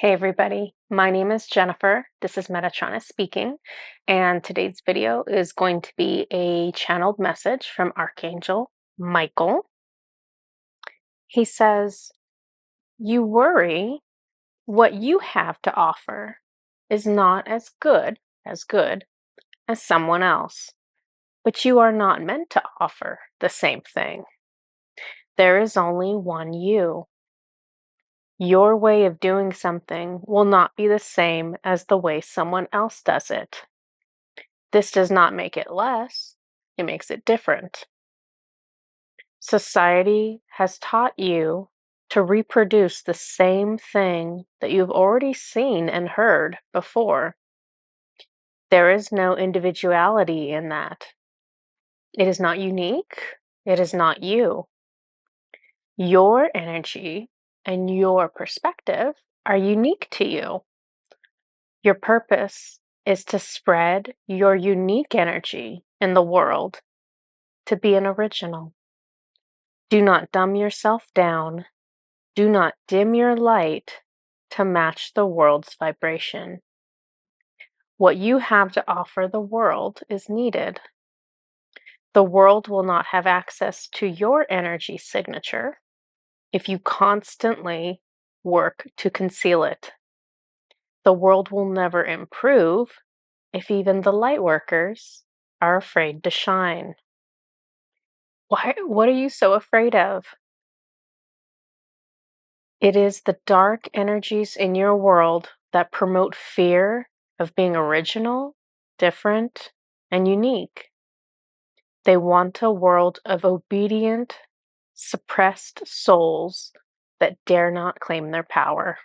Hey everybody, my name is Jennifer. This is Metatron speaking, and today's video is going to be a channeled message from Archangel Michael. He says, "You worry what you have to offer is not as good as someone else, but you are not meant to offer the same thing. There is only one you. Your way of doing something will not be the same as the way someone else does it. This does not make it less, it makes it different. Society has taught you to reproduce the same thing that you've already seen and heard before. There is no individuality in that. It is not unique. It is not you. Your energy and your perspective are unique to you. Your purpose is to spread your unique energy in the world, to be an original. Do not dumb yourself down. Do not dim your light to match the world's vibration. What you have to offer the world is needed. The world will not have access to your energy signature if you constantly work to conceal it. The world will never improve if even the Lightworkers are afraid to shine. What are you so afraid of? It is the dark energies in your world that promote fear of being original, different, and unique. They want a world of obedient, suppressed souls that dare not claim their power.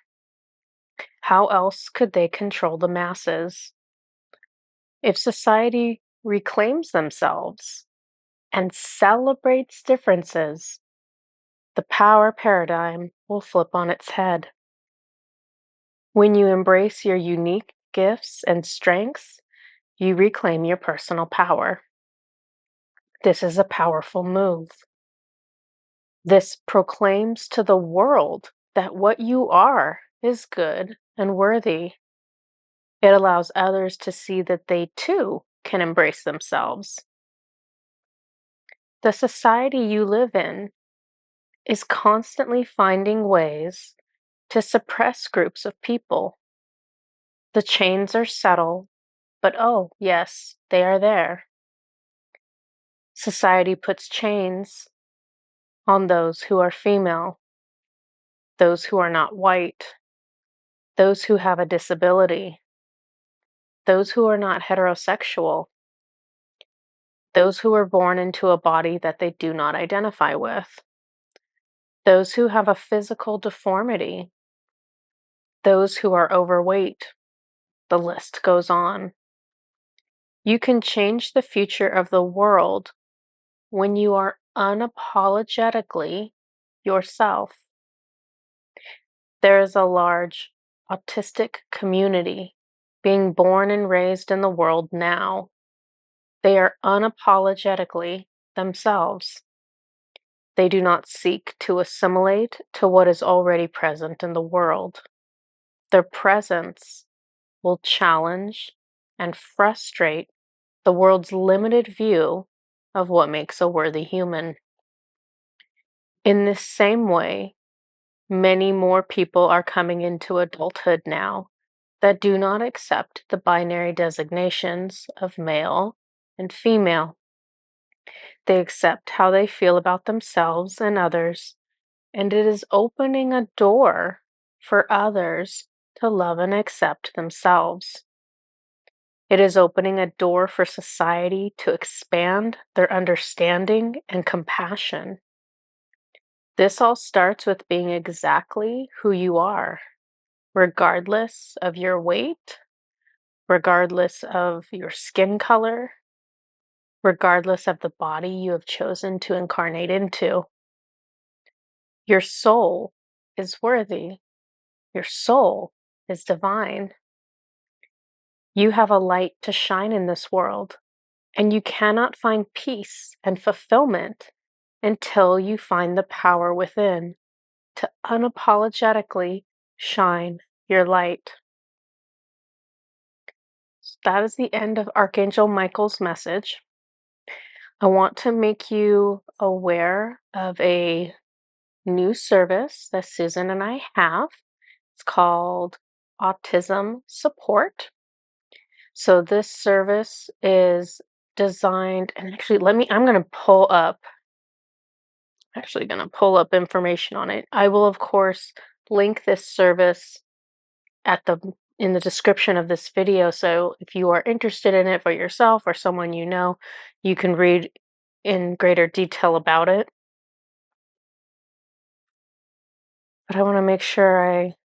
How else could they control the masses? If society reclaims themselves and celebrates differences, the power paradigm will flip on its head. When you embrace your unique gifts and strengths, you reclaim your personal power. This is a powerful move. This proclaims to the world that what you are is good and worthy. It allows others to see that they too can embrace themselves. The society you live in is constantly finding ways to suppress groups of people. The chains are subtle, but oh, yes, they are there. Society puts chains on those who are female, those who are not white, those who have a disability, those who are not heterosexual, those who are born into a body that they do not identify with, those who have a physical deformity, those who are overweight. The list goes on. You can change the future of the world when you are unapologetically yourself. There is a large autistic community being born and raised in the world now. They are unapologetically themselves. They do not seek to assimilate to what is already present in the world. Their presence will challenge and frustrate the world's limited view of what makes a worthy human. In this same way, many more people are coming into adulthood now that do not accept the binary designations of male and female. They accept how they feel about themselves and others, and it is opening a door for others to love and accept themselves. It is opening a door for society to expand their understanding and compassion. This all starts with being exactly who you are, regardless of your weight, regardless of your skin color, regardless of the body you have chosen to incarnate into. Your soul is worthy. Your soul is divine. You have a light to shine in this world, and you cannot find peace and fulfillment until you find the power within to unapologetically shine. your light. That is the end of Archangel Michael's message. I want to make you aware of a new service that Susan and I have. It's called Autism Support. So this service is designed, and actually I'm going to pull up information on it. I will of course link this service at the in the description of this video, so if you are interested in it for yourself or someone you know, you can read in greater detail about it. But I want to make sure I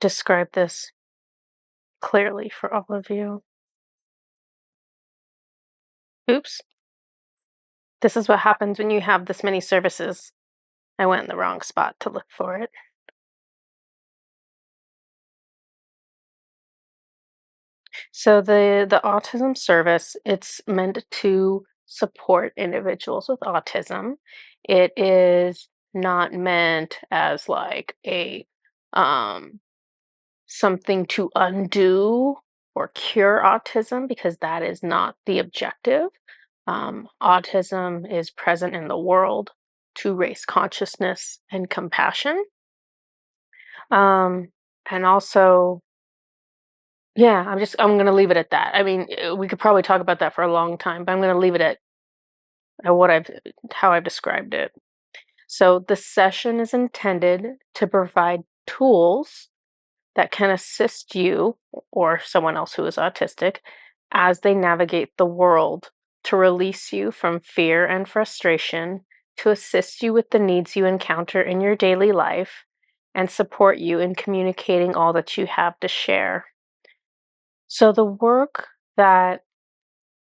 describe this clearly for all of you. Oops. This is what happens when you have this many services. I went in the wrong spot to look for it. So the autism service, it's meant to support individuals with autism. It is not meant as like a something to undo or cure autism, because that is not the objective. Autism is present in the world to raise consciousness and compassion. And also, yeah, I'm gonna leave it at that. I mean, we could probably talk about that for a long time, but I'm gonna leave it at how I've described it. So the session is intended to provide tools that can assist you or someone else who is autistic as they navigate the world, to release you from fear and frustration, to assist you with the needs you encounter in your daily life, and support you in communicating all that you have to share. So the work that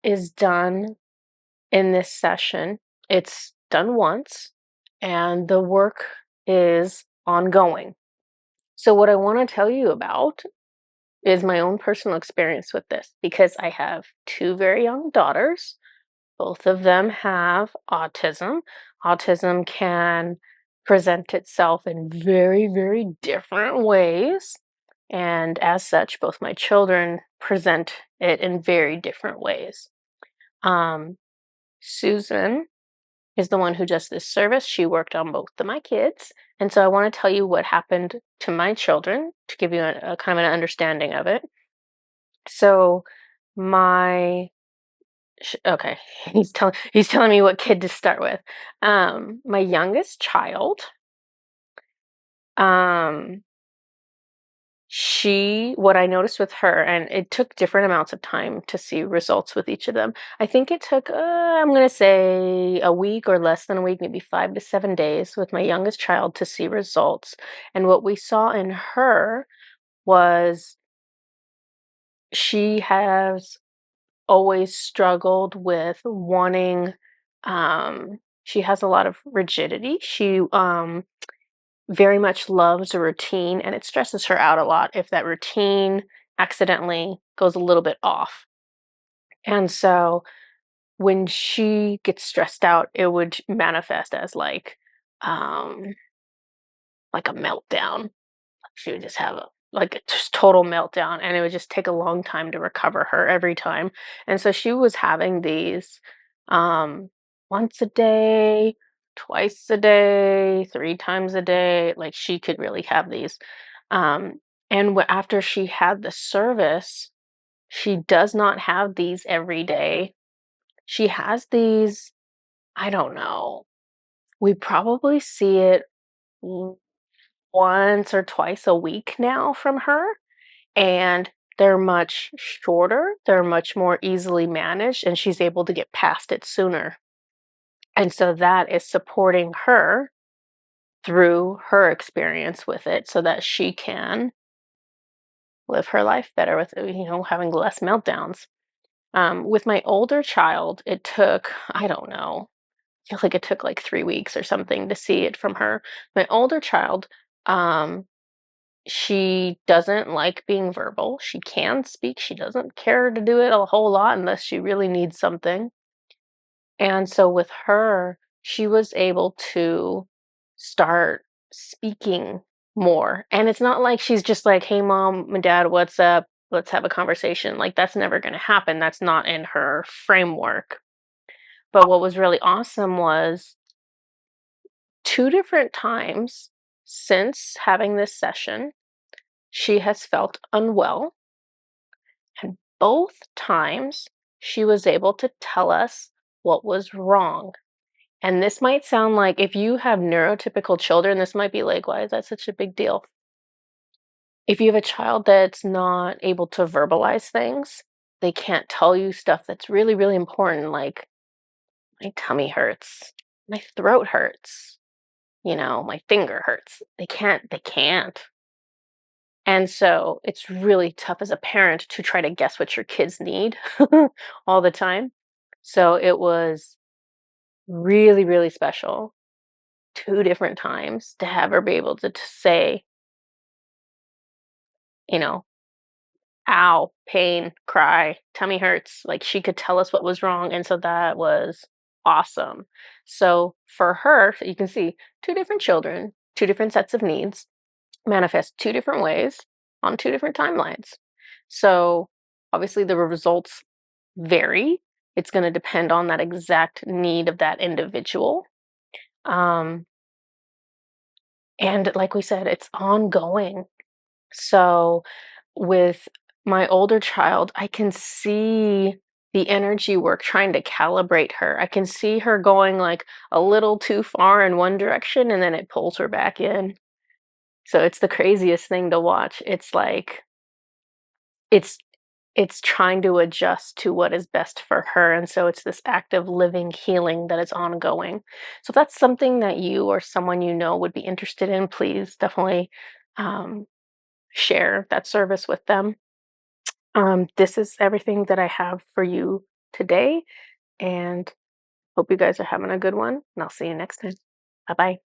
is done in this session, it's done once, and the work is ongoing. So what I want to tell you about is my own personal experience with this, because I have two very young daughters. Both of them have autism. Autism can present itself in very, very different ways. And as such, both my children present it in very different ways. Susan is the one who does this service. She worked on both of my kids. And so I want to tell you what happened to my children to give you a kind of an understanding of it. So my okay, he's telling me what kid to start with. My youngest child, what I noticed with her, and it took different amounts of time to see results with each of them. I think it took, I'm going to say a week or less than a week, maybe 5 to 7 days with my youngest child to see results. And what we saw in her was she has always struggled with wanting, she has a lot of rigidity. She very much loves a routine, and it stresses her out a lot if that routine accidentally goes a little bit off. And so when she gets stressed out, it would manifest as like a meltdown. She would just have a just total meltdown, and it would just take a long time to recover her every time. And so she was having these um, once a day, twice a day, 3 times a day. Like, she could really have these. And after she had the service, she does not have these every day. She has these, I don't know. We probably see it once or twice a week now from her, and they're much shorter, they're much more easily managed, and she's able to get past it sooner. And so that is supporting her through her experience with it so that she can live her life better with, having less meltdowns. With my older child, it took, I don't know, I feel like it took like 3 weeks or something to see it from her. My older child, um, she doesn't like being verbal. She can speak. She doesn't care to do it a whole lot unless she really needs something. And so with her, she was able to start speaking more. And it's not like she's just like, "Hey, mom and dad, what's up? Let's have a conversation." Like, that's never going to happen. That's not in her framework. But what was really awesome was two different times since having this session, she has felt unwell. And both times she was able to tell us what was wrong. And this might sound like, if you have neurotypical children, this might be like, why is that such a big deal? If you have a child that's not able to verbalize things, they can't tell you stuff that's really, really important, like, my tummy hurts, my throat hurts, my finger hurts. They can't. And so it's really tough as a parent to try to guess what your kids need all the time. So it was really, really special two different times to have her be able to say, you know, ow, pain, cry, tummy hurts. Like, she could tell us what was wrong. And so that was awesome. So for her, so you can see two different children, two different sets of needs manifest two different ways on two different timelines. So obviously the results vary. It's going to depend on that exact need of that individual. Um, and like we said, it's ongoing. So with my older child, I can see the energy work trying to calibrate her. I can see her going like a little too far in one direction and then it pulls her back in. So it's the craziest thing to watch. It's like it's it's trying to adjust to what is best for her, and so it's this active living healing that is ongoing. So if that's something that you or someone you know would be interested in, please definitely um, share that service with them. This is everything that I have for you today, and hope you guys are having a good one, and I'll see you next time. Bye bye.